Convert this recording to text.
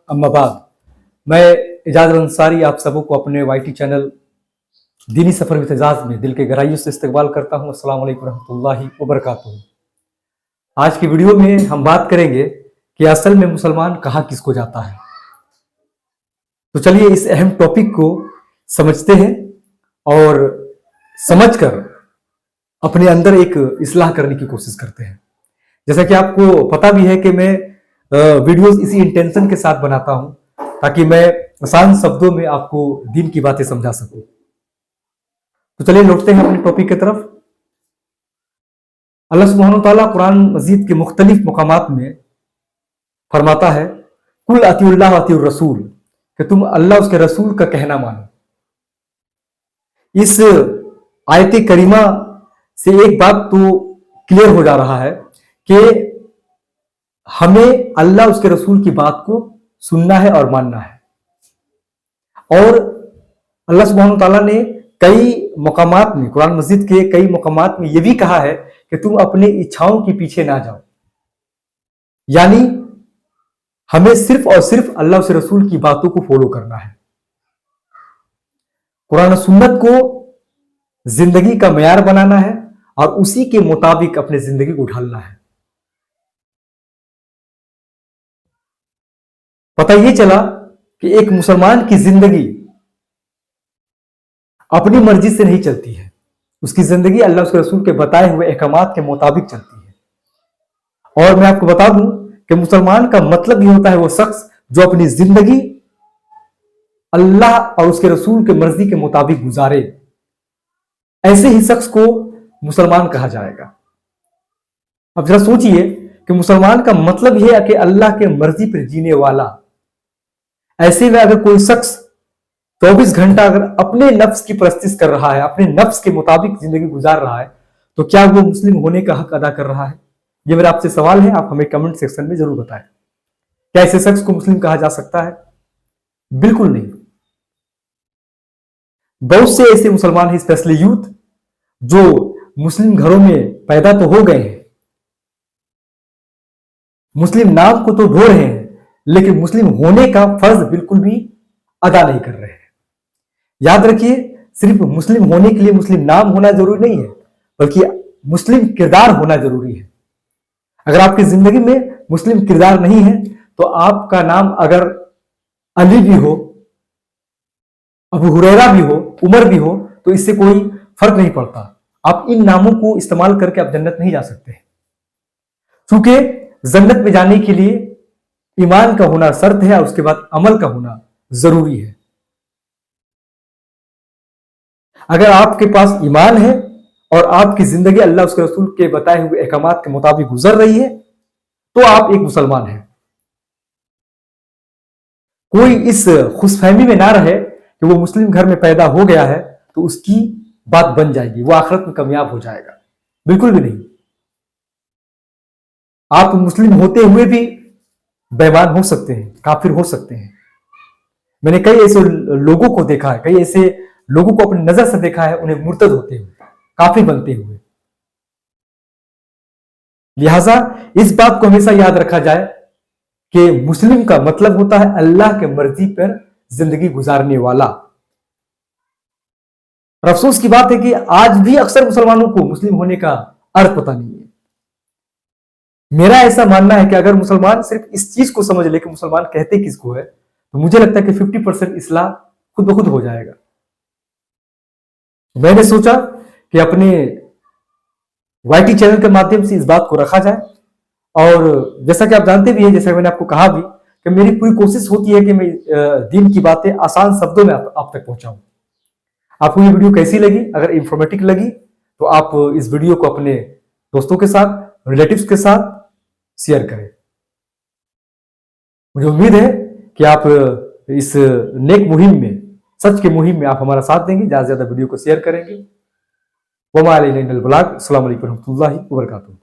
अम्माबाद। मैं इजाज़ अंसारी आप सबों को अपने वाईटी चैनल दीनी सफ़र विद एजाज़ में दिल के गहराइयों से इस्तकबाल करता हूँ। अस्सलाम वालेकुम रहमतुल्लाहि व बरकातुहू। आज की वीडियो में हम बात करेंगे कि असल में मुसलमान कहाँ किसको जाता है। तो चलिए इस अहम टॉपिक को समझते हैं और समझकर अपने अंदर एक इस्लाह करने की कोशिश करते हैं। जैसा कि आपको पता भी है कि मैं वीडियोस इसी इंटेंशन के साथ बनाता हूं ताकि मैं आसान शब्दों में आपको दीन की बातें समझा सकूं। तो चलिए लौटते हैं अपने टॉपिक की तरफ। अल्लाह सुब्हानहू तआला कुरान मजीद के मुख्तलिफ मुकामात में फरमाता है, कुल अतिउल्लाह व अतिउर रसूल, कि तुम अल्लाह उसके रसूल का कहना मानो। इस आयत करीमा से एक बात तो क्लियर हो जा रहा है कि हमें अल्लाह उसके रसूल की बात को सुनना है और मानना है। और अल्लाह सुब्हानहू तआला ने कई मकामात में, कुरान मजीद के कई मकामात में यह भी कहा है कि तुम अपनी इच्छाओं के पीछे ना जाओ। यानी हमें सिर्फ और सिर्फ अल्लाह उसके रसूल की बातों को फॉलो करना है। कुरान सुन्नत को जिंदगी का मयार बनाना है और उसी के मुताबिक अपनी जिंदगी को ढालना है। पता यह चला कि एक मुसलमान की जिंदगी अपनी मर्जी से नहीं चलती है, उसकी जिंदगी अल्लाह उसके रसूल के बताए हुए अहकामात के मुताबिक चलती है। और मैं आपको बता दूं कि मुसलमान का मतलब ये होता है वो शख्स जो अपनी जिंदगी अल्लाह और उसके रसूल के मर्जी के मुताबिक गुजारे। ऐसे ही शख्स को मुसलमान कहा जाएगा। अब जरा सोचिए कि मुसलमान का मतलब यह है कि अल्लाह के मर्जी पर जीने वाला। ऐसे में अगर कोई शख्स 24 घंटा अगर अपने नफ्स की परस्तिश कर रहा है, अपने नफ्स के मुताबिक जिंदगी गुजार रहा है, तो क्या वो मुस्लिम होने का हक अदा कर रहा है? ये मेरा आपसे सवाल है, आप हमें कमेंट सेक्शन में जरूर बताएं। क्या ऐसे शख्स को मुस्लिम कहा जा सकता है? बिल्कुल नहीं। बहुत से ऐसे मुसलमान हैं, स्पेशली यूथ, जो मुस्लिम घरों में पैदा तो हो गए हैं, मुस्लिम नाम को तो ढो रहे हैं, लेकिन मुस्लिम होने का फर्ज बिल्कुल भी अदा नहीं कर रहे हैं। याद रखिए, सिर्फ मुस्लिम होने के लिए मुस्लिम नाम होना जरूरी नहीं है, बल्कि मुस्लिम किरदार होना जरूरी है। अगर आपकी जिंदगी में मुस्लिम किरदार नहीं है तो आपका नाम अगर अली भी हो, अबू हुरैरा भी हो, उमर भी हो, तो इससे कोई फर्क नहीं पड़ता। आप इन नामों को इस्तेमाल करके आप जन्नत नहीं जा सकते, क्योंकि जन्नत में जाने के लिए ईमान का होना शर्त है और उसके बाद अमल का होना जरूरी है। अगर आपके पास ईमान है और आपकी जिंदगी अल्लाह उसके रसूल के बताए हुए अहकामात के मुताबिक गुजर रही है, तो आप एक मुसलमान हैं। कोई इस खुशफहमी में ना रहे कि वो मुस्लिम घर में पैदा हो गया है तो उसकी बात बन जाएगी, वो आखिरत में कामयाब हो जाएगा। बिल्कुल भी नहीं। आप मुस्लिम होते हुए भी बेईमान हो सकते हैं, काफिर हो सकते हैं। मैंने कई ऐसे लोगों को देखा है, कई ऐसे लोगों को अपनी नजर से देखा है, उन्हें मुर्तद होते हुए, काफिर बनते हुए। लिहाजा इस बात को हमेशा याद रखा जाए कि मुस्लिम का मतलब होता है अल्लाह के मर्जी पर जिंदगी गुजारने वाला। और अफसोस की बात है कि आज भी अक्सर मुसलमानों को मुस्लिम होने का अर्थ पता नहीं है। मेरा ऐसा मानना है कि अगर मुसलमान सिर्फ इस चीज को समझ ले कि मुसलमान कहते किसको है, तो मुझे लगता है कि 50% इस्लाह खुद ब खुद हो जाएगा। मैंने सोचा कि अपने वाईटी चैनल के माध्यम से इस बात को रखा जाए। और जैसा कि आप जानते भी हैं, जैसा मैंने आपको कहा भी, कि मेरी पूरी कोशिश होती है कि मैं दीन की बातें आसान शब्दों में आप तक पहुंचाऊं। आपको ये वीडियो कैसी लगी? अगर इंफॉर्मेटिव लगी तो आप इस वीडियो को अपने दोस्तों के साथ, रिलेटिव्स के साथ शेयर करें। मुझे उम्मीद है कि आप इस नेक मुहिम में, सच के मुहिम में आप हमारा साथ देंगे, ज्यादा से ज्यादा वीडियो को शेयर करेंगे। वमा अलैना इल्लल बलाग। अस्सलामु अलैकुम रहमतुल्लाहि व बरकातुहू।